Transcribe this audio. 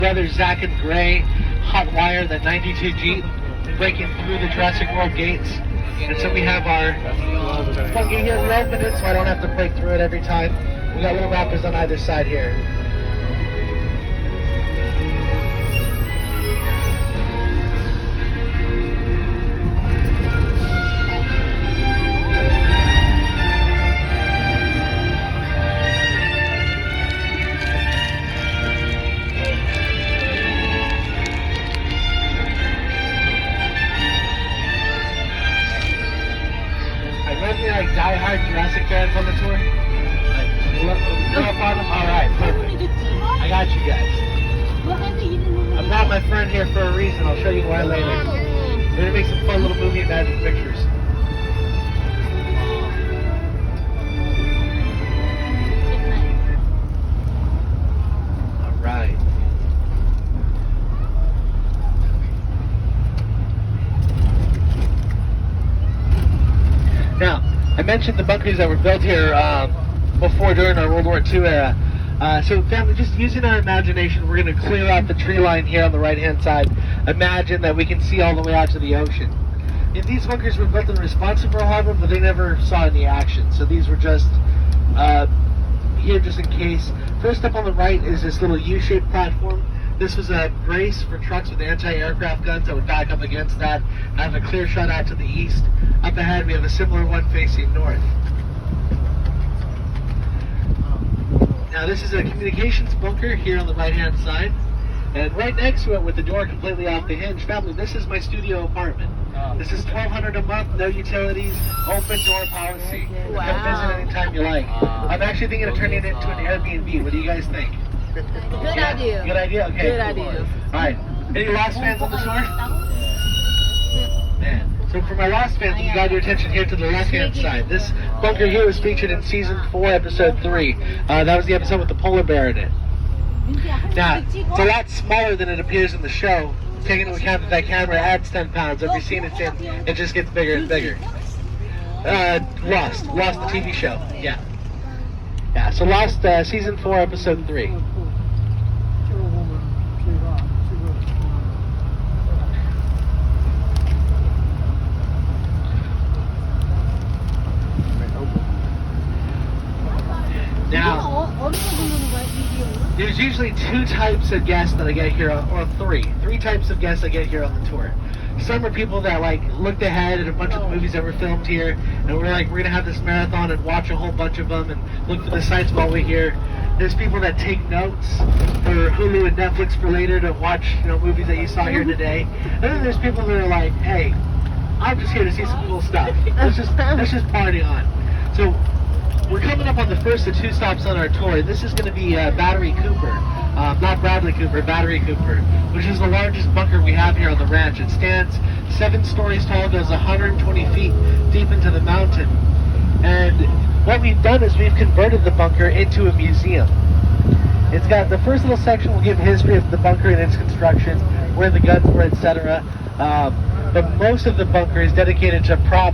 Brothers Zach and Gray hot wire the 92 Jeep breaking through the Jurassic World gates. And so we have our buggy here open it so I don't have to break through it every time. We got little wrappers on either side here. Like die-hard Jurassic fans on the tour? Alright, perfect. I got you guys. I brought my friend here for a reason. I'll show you why later. We're going to make some fun little movie magic pictures. Alright. Now, I mentioned the bunkers that were built here before during our World War II era. So family, just using our imagination, we're going to clear out the tree line here on the right-hand side. Imagine that we can see all the way out to the ocean. And these bunkers were built in response to Pearl Harbor, but they never saw any action. So these were just here just in case. First up on the right is this little U-shaped platform. This was a brace for trucks with anti-aircraft guns that would back up against that. I have a clear shot out to the east. Up ahead, we have a similar one facing north. Now, this is a communications bunker here on the right-hand side. And right next to it, with the door completely off the hinge, family, this is my studio apartment. This is $1,200 a month, no utilities, open door policy. Wow. Come visit anytime you like. I'm actually thinking of turning it into an Airbnb. What do you guys think? Good idea. Good idea? Okay. Good idea. All right. Any Lost fans on the tour? Man. So for my Lost fans, you got your attention here to the left-hand side. This bunker here was featured in Season 4, Episode 3. That was the episode with the polar bear in it. Now, it's a lot smaller than it appears in the show. Taking into account that camera adds 10 pounds. Every scene it's in, it just gets bigger and bigger. Lost the TV show. Yeah. Yeah, so Lost Season 4, Episode 3. Now, there's usually two types of guests that I get here, or three types of guests I get here on the tour. Some are people that like looked ahead at a bunch of the movies that were filmed here, and we're gonna have this marathon and watch a whole bunch of them and look for the sites while we're here. There's people that take notes for Hulu and Netflix for later to watch, movies that you saw here today. And then there's people that are like, hey, I'm just here to see some cool stuff. Let's just party on. So we're coming up on the first of two stops on our tour. This is going to be Battery Cooper, not Bradley Cooper, Battery Cooper, which is the largest bunker we have here on the ranch. It stands 7 stories tall, goes 120 feet deep into the mountain. And what we've done is we've converted the bunker into a museum. It's got the first little section will give history of the bunker and its construction, where the guns were, etc. But most of the bunker is dedicated to props